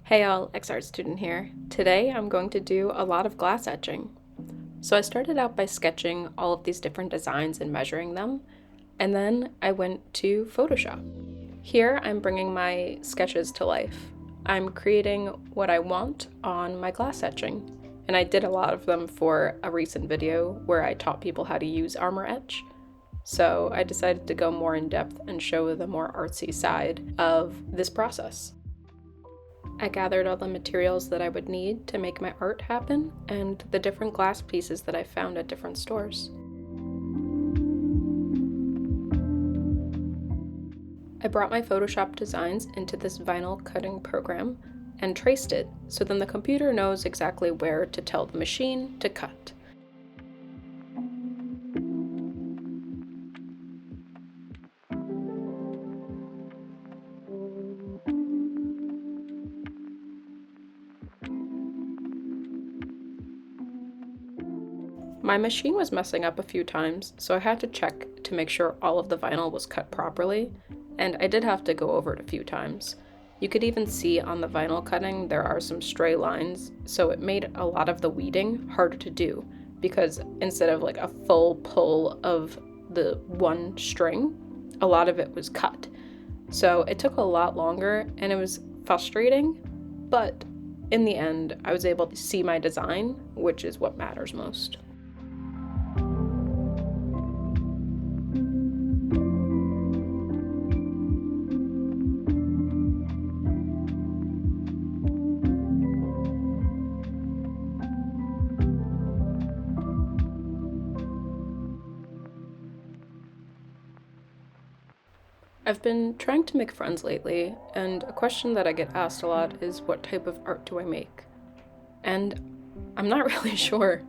Hey all, XR student here. Today I'm going to do a lot of glass etching. So I started out by sketching all of these different designs and measuring them, and then I went to Photoshop. Here I'm bringing my sketches to life. I'm creating what I want on my glass etching, and I did a lot of them for a recent video where I taught people how to use armour etch. So I decided to go more in depth and show the more artsy side of this process. I gathered all the materials that I would need to make my art happen and the different glass pieces that I found at different stores. I brought my Photoshop designs into this vinyl cutting program and traced it so then the computer knows exactly where to tell the machine to cut. My machine was messing up a few times, so I had to check to make sure all of the vinyl was cut properly, and I did have to go over it a few times. You could even see on the vinyl cutting there are some stray lines, so it made a lot of the weeding harder to do, because instead of like a full pull of the one string, a lot of it was cut. So it took a lot longer, and it was frustrating, but in the end, I was able to see my design, which is what matters most. I've been trying to make friends lately, and a question that I get asked a lot is what type of art do I make? And I'm not really sure.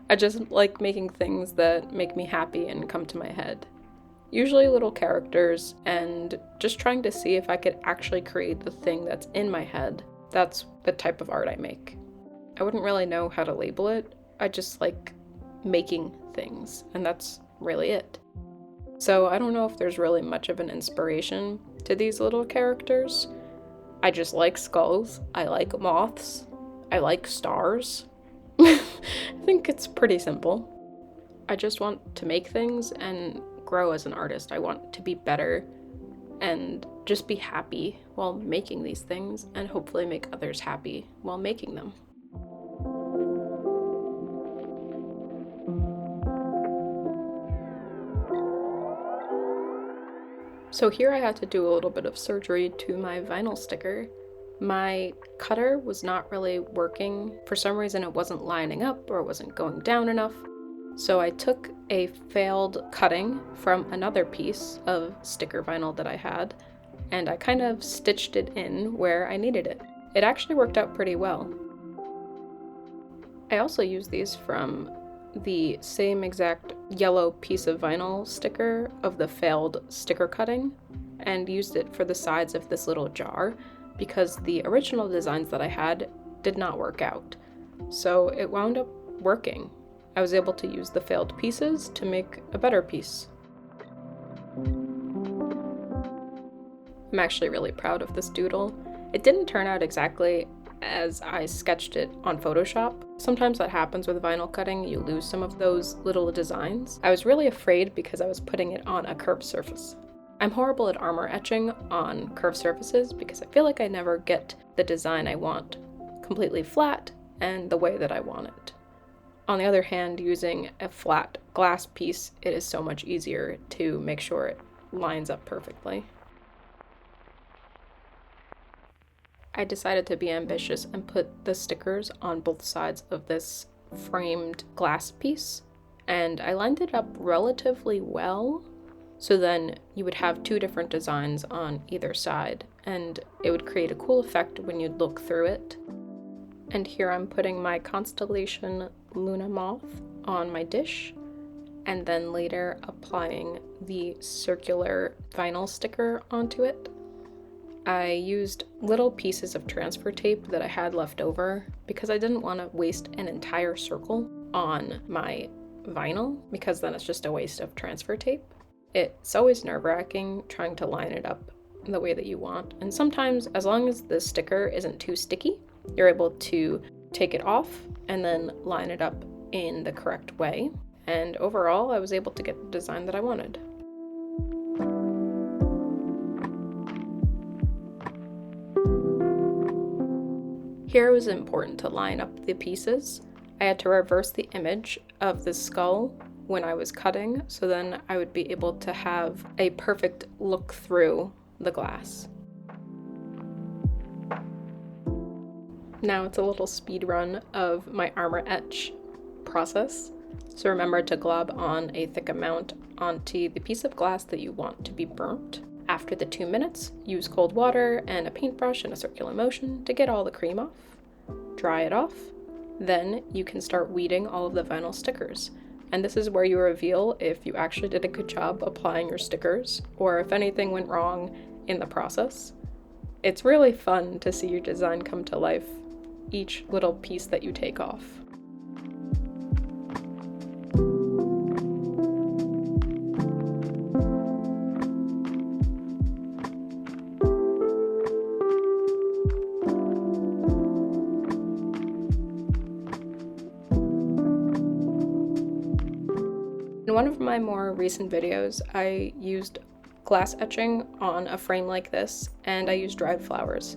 I just like making things that make me happy and come to my head. Usually little characters, and just trying to see if I could actually create the thing that's in my head. That's the type of art I make. I wouldn't really know how to label it. I just like making things, and that's really it. So I don't know if there's really much of an inspiration to these little characters. I just like skulls, I like moths, I like stars. I think it's pretty simple. I just want to make things and grow as an artist. I want to be better and just be happy while making these things and hopefully make others happy while making them. So here I had to do a little bit of surgery to my vinyl sticker. My cutter was not really working. For some reason it wasn't lining up or it wasn't going down enough. So I took a failed cutting from another piece of sticker vinyl that I had, and I kind of stitched it in where I needed it. It actually worked out pretty well. I also used these from the same exact yellow piece of vinyl sticker of the failed sticker cutting and used it for the sides of this little jar because the original designs that I had did not work out. So it wound up working. I was able to use the failed pieces to make a better piece. I'm actually really proud of this doodle. It didn't turn out exactly as I sketched it on Photoshop. Sometimes that happens with vinyl cutting, you lose some of those little designs. I was really afraid because I was putting it on a curved surface. I'm horrible at armour etching on curved surfaces because I feel like I never get the design I want completely flat and the way that I want it. On the other hand, using a flat glass piece, it is so much easier to make sure it lines up perfectly. I decided to be ambitious and put the stickers on both sides of this framed glass piece, and I lined it up relatively well, so then you would have two different designs on either side, and it would create a cool effect when you'd look through it. And here I'm putting my constellation Luna moth on my dish, and then later applying the circular vinyl sticker onto it. I used little pieces of transfer tape that I had left over because I didn't want to waste an entire circle on my vinyl because then it's just a waste of transfer tape. It's always nerve-wracking trying to line it up the way that you want. And sometimes, as long as the sticker isn't too sticky, you're able to take it off and then line it up in the correct way. And overall, I was able to get the design that I wanted. Here it was important to line up the pieces. I had to reverse the image of the skull when I was cutting, so then I would be able to have a perfect look through the glass. Now it's a little speed run of my armour etch process. So remember to glob on a thick amount onto the piece of glass that you want to be burnt. After the 2 minutes, use cold water and a paintbrush in a circular motion to get all the cream off. Dry it off. Then you can start weeding all of the vinyl stickers. And this is where you reveal if you actually did a good job applying your stickers or if anything went wrong in the process. It's really fun to see your design come to life, each little piece that you take off. In one of my more recent videos, I used glass etching on a frame like this, and I used dried flowers.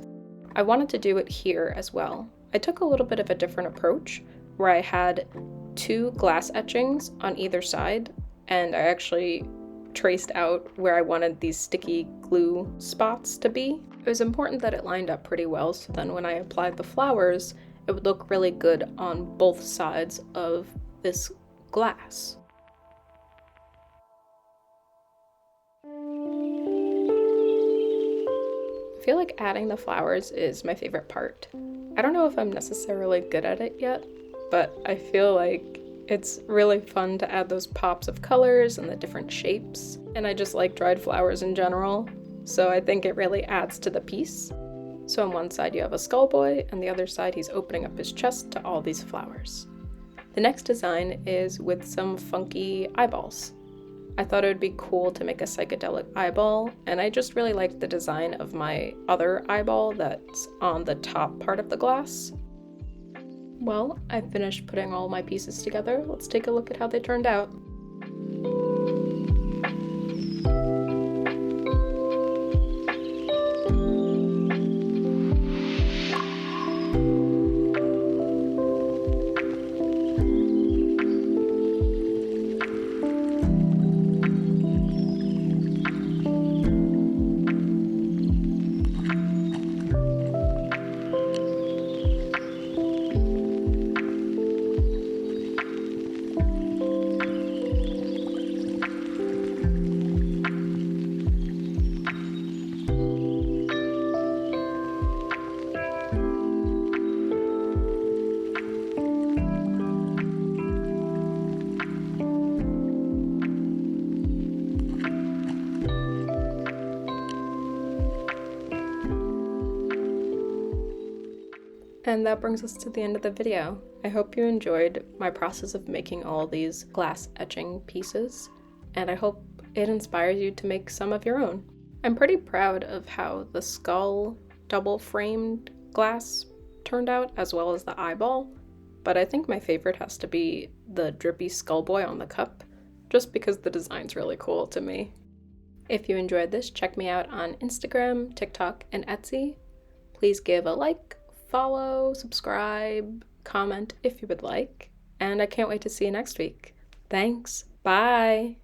I wanted to do it here as well. I took a little bit of a different approach, where I had 2 glass etchings on either side, and I actually traced out where I wanted these sticky glue spots to be. It was important that it lined up pretty well, so then when I applied the flowers, it would look really good on both sides of this glass. I feel like adding the flowers is my favorite part. I don't know if I'm necessarily good at it yet, but I feel like it's really fun to add those pops of colors and the different shapes. And I just like dried flowers in general, so I think it really adds to the piece. So on one side you have a skull boy, and the other side he's opening up his chest to all these flowers. The next design is with some funky eyeballs. I thought it would be cool to make a psychedelic eyeball, and I just really liked the design of my other eyeball that's on the top part of the glass. Well, I finished putting all my pieces together. Let's take a look at how they turned out. And that brings us to the end of the video. I hope you enjoyed my process of making all these glass etching pieces, and I hope it inspires you to make some of your own. I'm pretty proud of how the skull double framed glass turned out, as well as the eyeball, but I think my favorite has to be the drippy skull boy on the cup, just because the design's really cool to me. If you enjoyed this, check me out on Instagram, TikTok, and Etsy. Please give a like, follow, subscribe, comment if you would like, and I can't wait to see you next week. Thanks. Bye.